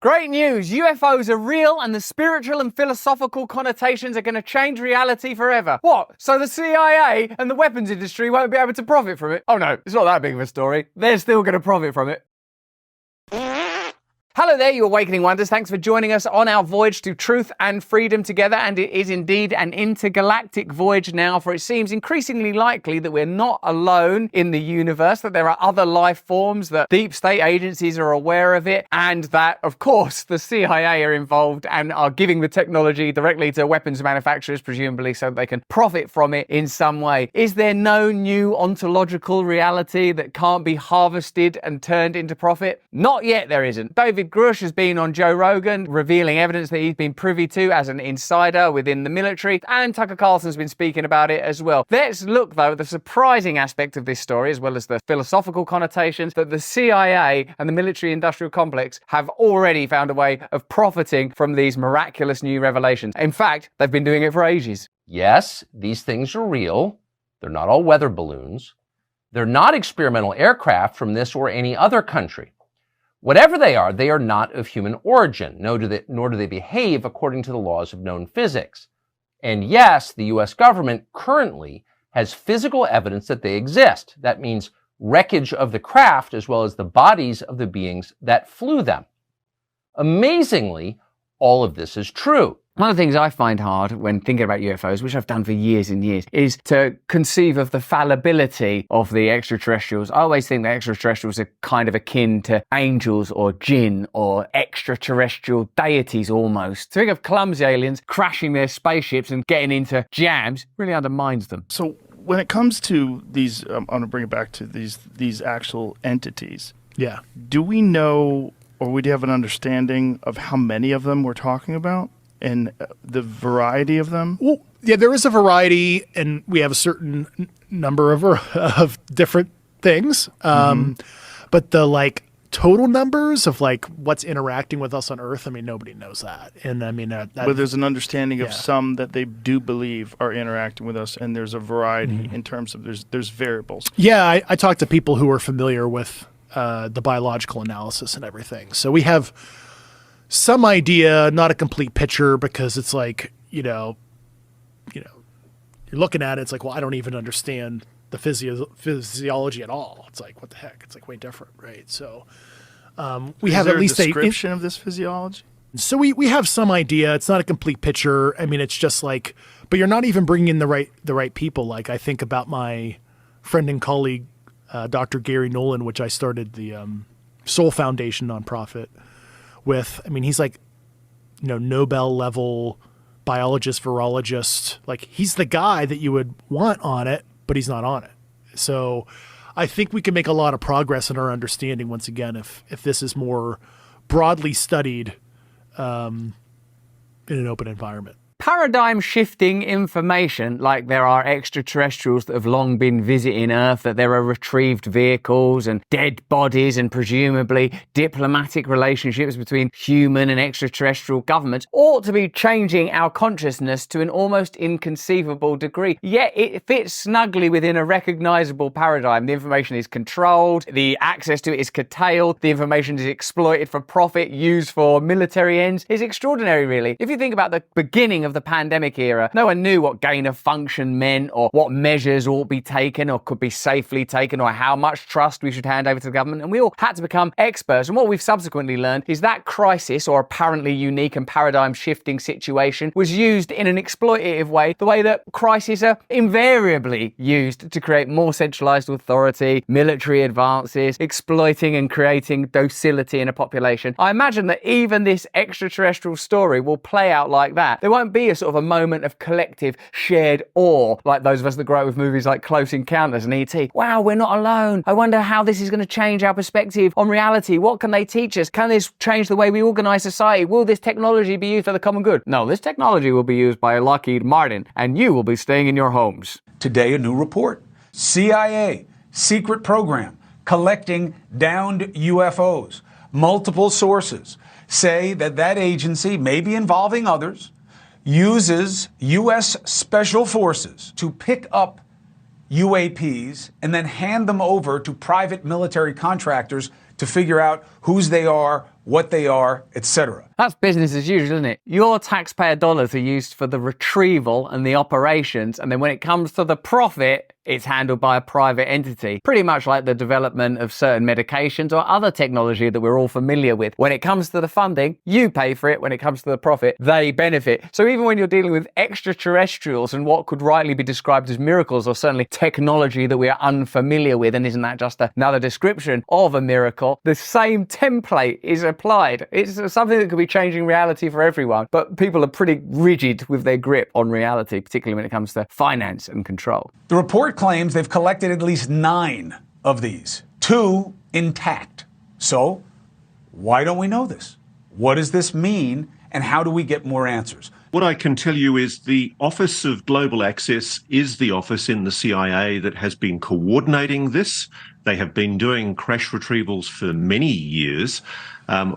Great news! UFOs are real and the spiritual and philosophical connotations are going to change reality forever. What? So the CIA and the weapons industry won't be able to profit from it? Oh no, it's not that big of a story. They're still going to profit from it. Hello there, you Awakening Wonders. Thanks for joining us on our voyage to truth and freedom together. And it is indeed an intergalactic voyage now, for it seems increasingly likely that we're not alone in the universe, that there are other life forms, that deep state agencies are aware of it, and that, of course, the CIA are involved and are giving the technology directly to weapons manufacturers, presumably so that they can profit from it in some way. Is there no new ontological reality that can't be harvested and turned into profit? Not yet, there isn't. David Grush has been on Joe Rogan revealing evidence that he's been privy to as an insider within the military, and Tucker Carlson's been speaking about it as well. Let's look, though, at the surprising aspect of this story, as well as the philosophical connotations, that the CIA and the military-industrial complex have already found a way of profiting from these miraculous new revelations. In fact, they've been doing it for ages. Yes, these things are real. They're not all weather balloons. They're not experimental aircraft from this or any other country. Whatever they are not of human origin, nor do they behave according to the laws of known physics. And yes, the US government currently has physical evidence that they exist. That means wreckage of the craft as well as the bodies of the beings that flew them. Amazingly, all of this is true. One of the things I find hard when thinking about UFOs, which I've done for years and years, is to conceive of the fallibility of the extraterrestrials. I always think that extraterrestrials are kind of akin to angels or jinn or extraterrestrial deities almost. To think of clumsy aliens crashing their spaceships and getting into jams really undermines them. So when it comes to these, I want to bring it back to these actual entities. Yeah. Do we know, or would you have an understanding of how many of them we're talking about? And the variety of them? Well, yeah, there is a variety, and we have a certain number of different things. But the total numbers of what's interacting with us on Earth, I mean, nobody knows that. And I mean, but there's an understanding of some that they do believe are interacting with us, and there's a variety in terms of there's variables. Yeah, I talked to people who are familiar with the biological analysis and everything. So we have some idea, not a complete picture, because it's you're looking at it, it's well, I don't even understand the physiology at all. It's what the heck? It's way different, right? So we have at least a description of this physiology. So we have some idea. It's not a complete picture. I mean, it's just but you're not even bringing in the right people. I think about my friend and colleague, Dr. Gary Nolan, which I started the Soul Foundation nonprofit with. I mean, he's Nobel level biologist, virologist. He's the guy that you would want on it, but he's not on it. So I think we can make a lot of progress in our understanding once again if this is more broadly studied in an open environment. Paradigm-shifting information, like there are extraterrestrials that have long been visiting Earth, that there are retrieved vehicles and dead bodies and presumably diplomatic relationships between human and extraterrestrial governments, ought to be changing our consciousness to an almost inconceivable degree. Yet it fits snugly within a recognizable paradigm. The information is controlled, the access to it is curtailed, the information is exploited for profit, used for military ends. It's extraordinary, really. If you think about the beginning of the pandemic era, no one knew what gain of function meant or what measures ought to be taken or could be safely taken or how much trust we should hand over to the government, and we all had to become experts. And what we've subsequently learned is that crisis, or apparently unique and paradigm-shifting situation, was used in an exploitative way, the way that crises are invariably used to create more centralized authority, military advances, exploiting and creating docility in a population. I imagine that even this extraterrestrial story will play out like that. There won't be a sort of a moment of collective shared awe like those of us that grow up with movies like Close Encounters and E.T. Wow, we're not alone. I wonder how this is going to change our perspective on reality. What can they teach us? Can this change the way we organize society? Will this technology be used for the common good? No, this technology will be used by Lockheed Martin, and you will be staying in your homes. Today, a new report. CIA, secret program, collecting downed UFOs. Multiple sources say that agency may be involving others, uses U.S. Special Forces to pick up UAPs and then hand them over to private military contractors to figure out whose they are, what they are, etc. That's business as usual, isn't it? Your taxpayer dollars are used for the retrieval and the operations, and then when it comes to the profit, it's handled by a private entity. Pretty much like the development of certain medications or other technology that we're all familiar with. When it comes to the funding, you pay for it. When it comes to the profit, they benefit. So even when you're dealing with extraterrestrials and what could rightly be described as miracles, or certainly technology that we are unfamiliar with, and isn't that just another description of a miracle, the same template is applied. It's something that could be changing reality for everyone, but people are pretty rigid with their grip on reality, particularly when it comes to finance and control. The report claims they've collected at least 9 of these, 2 intact. So, why don't we know this? What does this mean, and how do we get more answers? What I can tell you is the Office of Global Access is the office in the CIA that has been coordinating this. They have been doing crash retrievals for many years.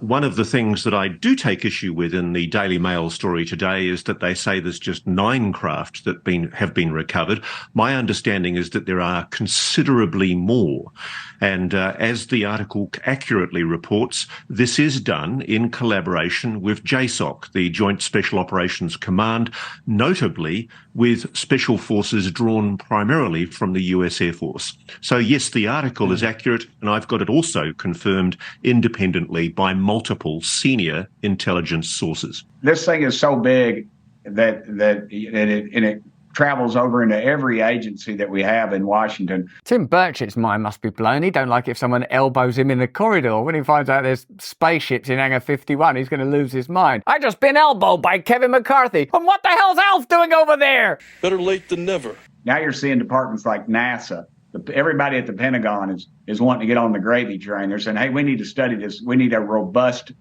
One of the things that I do take issue with in the Daily Mail story today is that they say there's just 9 craft that have been recovered. My understanding is that there are considerably more. And as the article accurately reports, this is done in collaboration with JSOC, the Joint Special Operations Command, notably with special forces drawn primarily from the US Air Force. So yes, the article is accurate, and I've got it also confirmed independently by multiple senior intelligence sources. This thing is so big that it travels over into every agency that we have in Washington. Tim Burchett's mind must be blown. He don't like if someone elbows him in the corridor. When he finds out there's spaceships in Hangar 51, he's going to lose his mind. I just been elbowed by Kevin McCarthy. And what the hell's Alf doing over there? Better late than never. Now you're seeing departments like NASA. Everybody at the Pentagon is wanting to get on the gravy train. They're saying, hey, we need to study this. We need a robust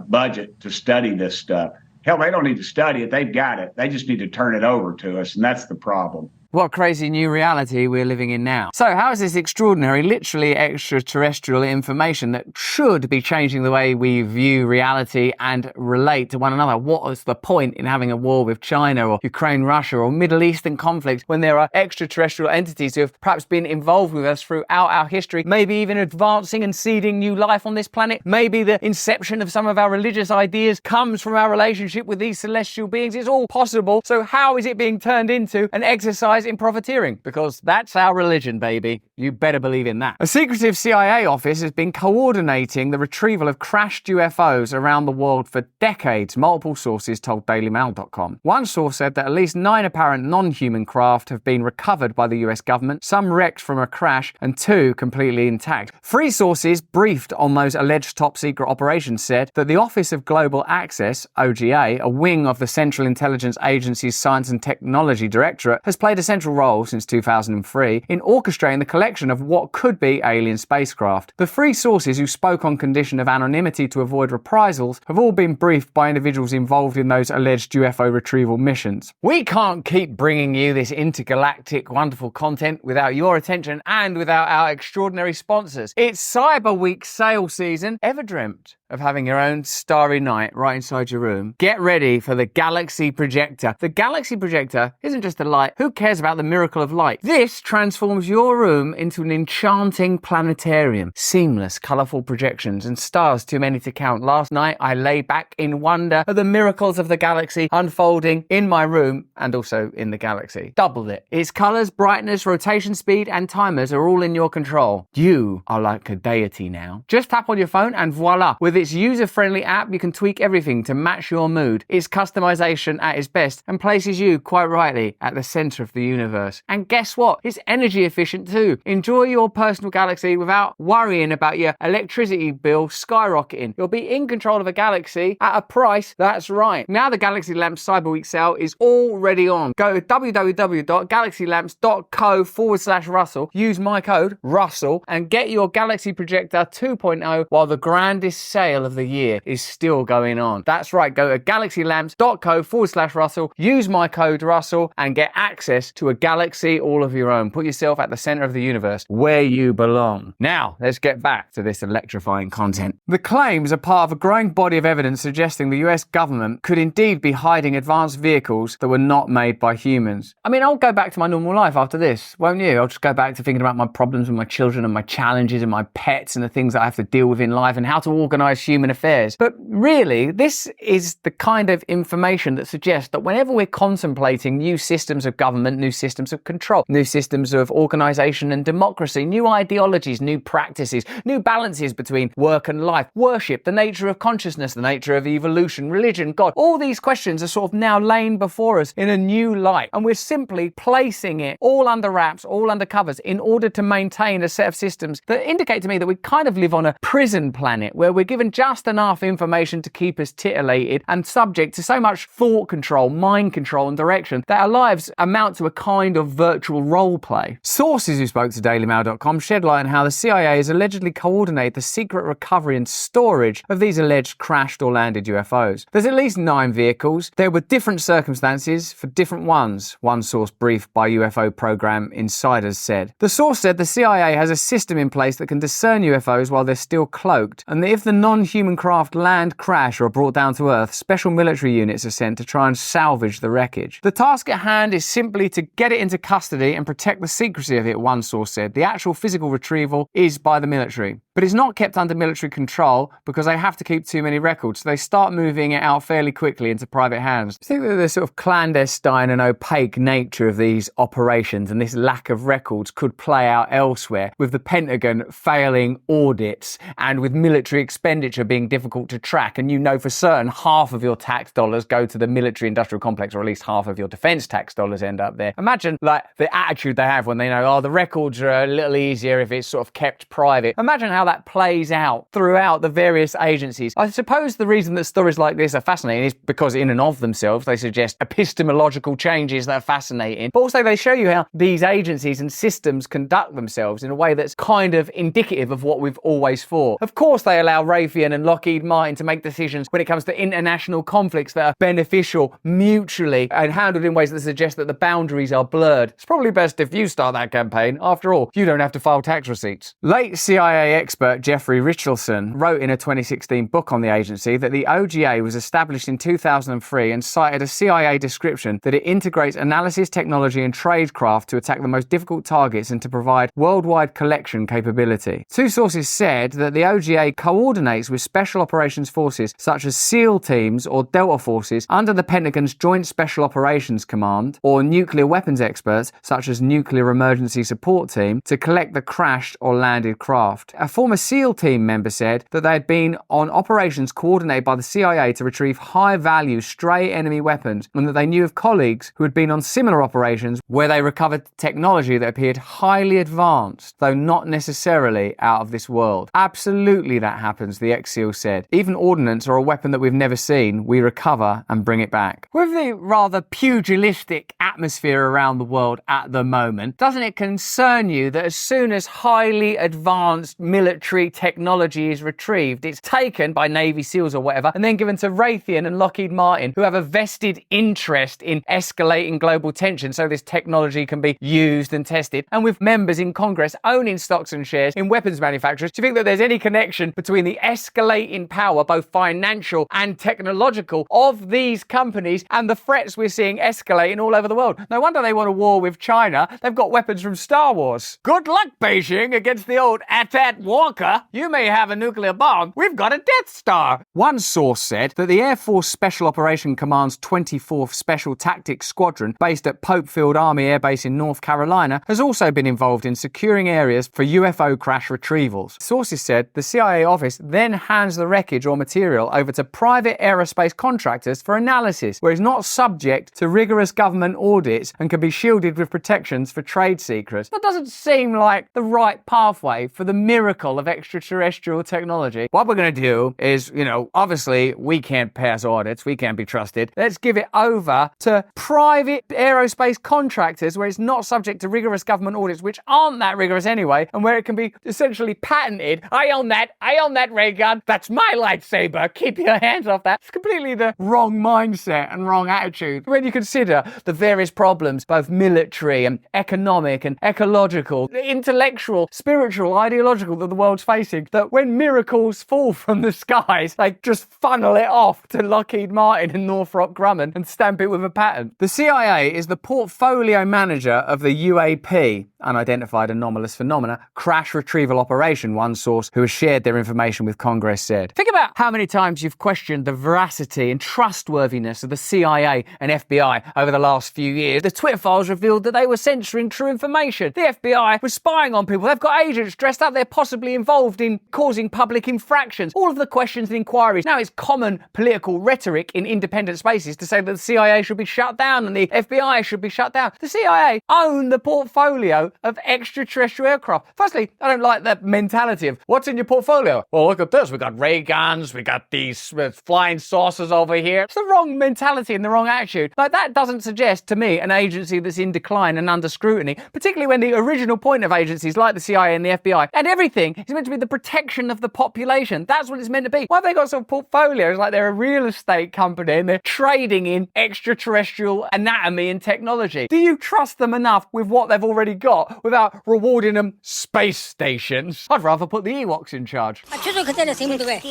budget to study this stuff. Hell, they don't need to study it. They've got it. They just need to turn it over to us, and that's the problem. What crazy new reality we're living in now. So how is this extraordinary, literally extraterrestrial information that should be changing the way we view reality and relate to one another? What is the point in having a war with China or Ukraine, Russia, or Middle Eastern conflicts when there are extraterrestrial entities who have perhaps been involved with us throughout our history, maybe even advancing and seeding new life on this planet? Maybe the inception of some of our religious ideas comes from our relationship with these celestial beings. It's all possible. So how is it being turned into an exercise in profiteering? Because that's our religion, baby. You better believe in that. A secretive CIA office has been coordinating the retrieval of crashed UFOs around the world for decades, multiple sources told dailymail.com. One source said that at least 9 apparent non-human craft have been recovered by the US government, some wrecked from a crash and 2 completely intact. 3 sources briefed on those alleged top-secret operations said that the Office of Global Access, OGA, a wing of the Central Intelligence Agency's Science and Technology Directorate, has played a central role since 2003 in orchestrating the collection of what could be alien spacecraft. The 3 sources who spoke on condition of anonymity to avoid reprisals have all been briefed by individuals involved in those alleged UFO retrieval missions. We can't keep bringing you this intergalactic wonderful content without your attention and without our extraordinary sponsors. It's Cyber Week sale season. Ever dreamt of having your own starry night right inside your room? Get ready for the Galaxy Projector. The Galaxy Projector isn't just a light. Who cares about the miracle of light? This transforms your room into an enchanting planetarium. Seamless, colourful projections and stars too many to count. Last night, I lay back in wonder at the miracles of the galaxy unfolding in my room and also in the galaxy. Doubled it. Its colours, brightness, rotation speed and timers are all in your control. You are like a deity now. Just tap on your phone and voila. With its user-friendly app, you can tweak everything to match your mood. Its customization at its best and places you, quite rightly, at the centre of the universe. And guess what? It's energy efficient too. Enjoy your personal galaxy without worrying about your electricity bill skyrocketing. You'll be in control of a galaxy at a price that's right. Now the Galaxy Lamps Cyber Week sale is already on. Go to www.galaxylamps.co/Russell, use my code RUSSELL and get your Galaxy Projector 2.0 while the grandest sale of the year is still going on. That's right, go to galaxylamps.co/Russell, use my code Russell and get access to a galaxy all of your own. Put yourself at the center of the universe where you belong. Now, let's get back to this electrifying content. The claims are part of a growing body of evidence suggesting the US government could indeed be hiding advanced vehicles that were not made by humans. I mean, I'll go back to my normal life after this, won't you? I'll just go back to thinking about my problems with my children and my challenges and my pets and the things that I have to deal with in life and how to organize organise human affairs. But really, this is the kind of information that suggests that whenever we're contemplating new systems of government, new systems of control, new systems of organisation and democracy, new ideologies, new practices, new balances between work and life, worship, the nature of consciousness, the nature of evolution, religion, God, all these questions are sort of now laying before us in a new light. And we're simply placing it all under wraps, all under covers, in order to maintain a set of systems that indicate to me that we kind of live on a prison planet where we're given just enough information to keep us titillated and subject to so much thought control, mind control and direction that our lives amount to a kind of virtual role play. Sources who spoke to dailymail.com shed light on how the CIA has allegedly coordinated the secret recovery and storage of these alleged crashed or landed UFOs. There's at least 9 vehicles. There were different circumstances for different ones, one source briefed by UFO program insiders said. The source said the CIA has a system in place that can discern UFOs while they're still cloaked, and that if the non-human craft land, crash or are brought down to Earth, special military units are sent to try and salvage the wreckage. The task at hand is simply to get it into custody and protect the secrecy of it, one source said. The actual physical retrieval is by the military, but it's not kept under military control because they have to keep too many records, so they start moving it out fairly quickly into private hands. I think that the sort of clandestine and opaque nature of these operations and this lack of records could play out elsewhere, with the Pentagon failing audits and with military expenditure being difficult to track, and you know for certain half of your tax dollars go to the military industrial complex, or at least half of your defense tax dollars end up there. Imagine like the attitude they have when they know, oh, the records are a little easier if it's sort of kept private. Imagine how that plays out throughout the various agencies. I suppose the reason that stories like this are fascinating is because in and of themselves they suggest epistemological changes that are fascinating, but also they show you how these agencies and systems conduct themselves in a way that's kind of indicative of what we've always thought. Of course they allow Raytheon and Lockheed Martin to make decisions when it comes to international conflicts that are beneficial mutually and handled in ways that suggest that the boundaries are blurred. It's probably best if you start that campaign. After all, you don't have to file tax receipts. Late CIA expert Jeffrey Richardson wrote in a 2016 book on the agency that the OGA was established in 2003 and cited a CIA description that it integrates analysis technology and tradecraft to attack the most difficult targets and to provide worldwide collection capability. Two sources said that the OGA coordinates with special operations forces such as SEAL teams or Delta forces under the Pentagon's Joint Special Operations Command, or nuclear weapons experts such as Nuclear Emergency Support Team to collect the crashed or landed craft. A former SEAL team member said that they had been on operations coordinated by the CIA to retrieve high-value stray enemy weapons, and that they knew of colleagues who had been on similar operations where they recovered technology that appeared highly advanced, though not necessarily out of this world. Absolutely that happens, the ex-SEAL said. Even ordnance or a weapon that we've never seen, we recover and bring it back. With the rather pugilistic atmosphere around the world at the moment, doesn't it concern you that as soon as highly advanced military technology is retrieved, it's taken by Navy SEALs or whatever, and then given to Raytheon and Lockheed Martin, who have a vested interest in escalating global tension so this technology can be used and tested, and with members in Congress owning stocks and shares in weapons manufacturers? Do you think that there's any connection between the escalating power, both financial and technological, of these companies and the threats we're seeing escalating all over the world? No wonder they want a war with China. They've got weapons from Star Wars. Good luck, Beijing, against the old Atat Walker. You may have a nuclear bomb. We've got a Death Star. One source said that the Air Force Special Operation Command's 24th Special Tactics Squadron, based at Pope Field Army Air Base in North Carolina, has also been involved in securing areas for UFO crash retrievals. Sources said the CIA office then hands the wreckage or material over to private aerospace contractors for analysis, where it's not subject to rigorous government audits and can be shielded with protections for trade secrets. That doesn't seem like the right pathway for the miracle of extraterrestrial technology. What we're going to do is, obviously we can't pass audits, we can't be trusted. Let's give it over to private aerospace contractors where it's not subject to rigorous government audits, which aren't that rigorous anyway, and where it can be essentially patented. I own that ray gun. That's my lightsaber. Keep your hands off that. It's completely the wrong mindset and wrong attitude. When you consider the various problems, both military and economic and ecological, intellectual, spiritual, ideological, that the world's facing, that when miracles fall from the skies, they just funnel it off to Lockheed Martin and Northrop Grumman and stamp it with a patent. The CIA is the portfolio manager of the UAP, Unidentified Anomalous Phenomena, crash retrieval operation, one source who has shared their information with Congress said. Think about how many times you've questioned the veracity and trustworthiness of the CIA and FBI over the last few years. The Twitter files revealed that they were censoring true information. The FBI was spying on people. They've got agents dressed up. They're possibly involved in causing public infractions. All of the questions and inquiries. Now it's common political rhetoric in independent spaces to say that the CIA should be shut down and the FBI should be shut down. The CIA own the portfolio of extraterrestrial aircraft. Firstly, I don't like the mentality of, what's in your portfolio? Well, look at this. We got ray guns. We got these flying saucers over here. It's the wrong mentality and the wrong attitude. Like, that doesn't suggest to me an agency that's in decline and under scrutiny, particularly when the original point of agencies like the CIA and the FBI and everything is meant to be the protection of the population. That's what it's meant to be. Why have they got sort of portfolios like they're a real estate company and they're trading in extraterrestrial anatomy and technology? Do you trust them enough with what they've already got without rewarding them space stations? I'd rather put the Ewoks in charge.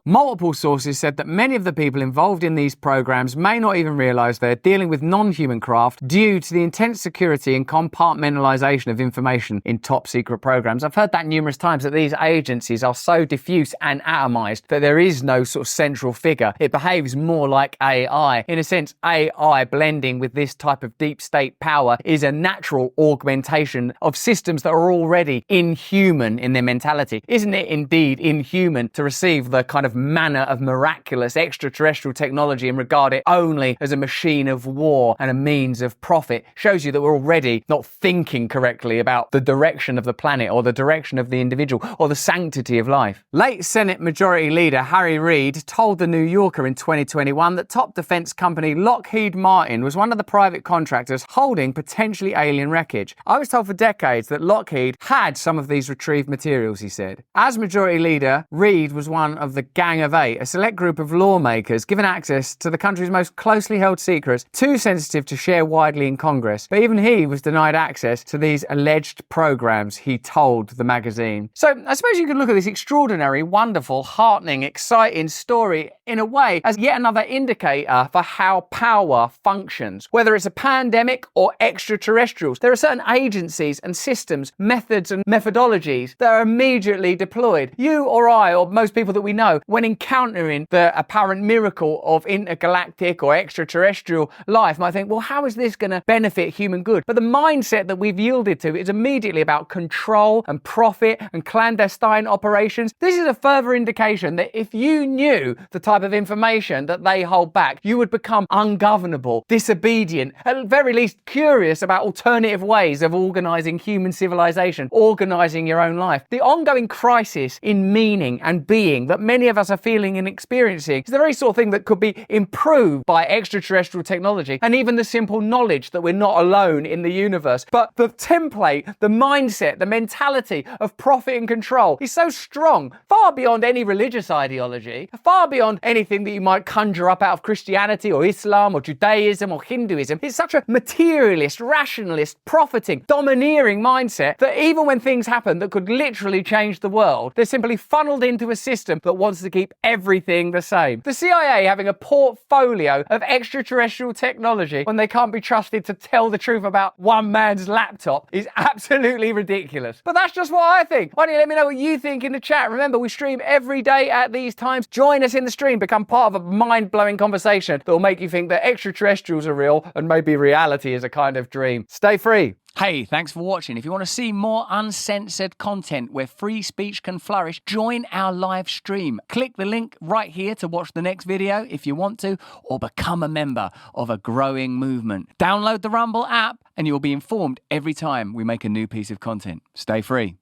Multiple sources said that many of the people involved in these programs may not even realize they're dealing with non-human craft due to the intense security and compartmentalization of information in top secret programs. I've heard that numerous times, that these agencies are so diffuse and atomized that there is no sort of central figure. It behaves more like AI. In a sense, AI blending with this type of deep state power is a natural augmentation of systems that are already inhuman in their mentality. Isn't it indeed inhuman to receive the kind of manner of miraculous extraterrestrial technology and regard it only as a machine of war and a means of profit? Shows you that we're already not thinking correctly about the direction of the planet or the direction of the individual or the sanctity of life. Late Senate Majority Leader Harry Reid told The New Yorker in 2021 that top defense company Lockheed Martin was one of the private contractors holding potentially alien wreckage. I was told for decades that Lockheed had some of these retrieved materials, he said. As Majority Leader, Reid was one of the Gang of Eight, a select group of lawmakers given access to the country's most closely held secrets, too sensitive to share widely in Congress. But even he was denied access to these alleged programs, he told the magazine. So I suppose you could look at this extraordinary, wonderful, heartening, exciting story in a way as yet another indicator for how power functions. Whether it's a pandemic or extraterrestrials, there are certain agencies and systems, methods and methodologies that are immediately deployed. You or I, or most people that we know, when encountering the apparent miracle of intergalactic or extraterrestrial life, might think, well, how is this going to benefit human good? But the mindset that we've yielded to is immediately about control and profit and clandestine operations. This is a further indication that if you knew the type of information that they hold back, you would become ungovernable, disobedient, at the very least curious about alternative ways of organizing human civilization, organizing your own life. The ongoing crisis in meaning and being that many of us are feeling and experiencing is the very sort of thing that could be improved by extraterrestrial technology and even the simple knowledge that we're not alone in the universe. But the template, the mindset, the mentality of profit and control is so strong, far beyond any religious ideology, far beyond anything that you might conjure up out of Christianity or Islam or Judaism or Hinduism. It's such a materialist, rationalist, profiting, domineering mindset that even when things happen that could literally change the world, they're simply funneled into a system that wants to keep everything the same. The CIA having a portfolio of extraterrestrial technology when they can't be trusted to tell the truth about one man's laptop is absolutely ridiculous. But that's just what I think. Why don't you let me know what you think in the chat? Remember, we stream every day at these times. Join us in the stream. Become part of a mind-blowing conversation that will make you think that extraterrestrials are real and maybe reality is a kind of dream. Stay free. Hey, thanks for watching. If you want to see more uncensored content where free speech can flourish, join our live stream. Click the link right here to watch the next video if you want to, or become a member of a growing movement. Download the Rumble app and you'll be informed every time we make a new piece of content. Stay free.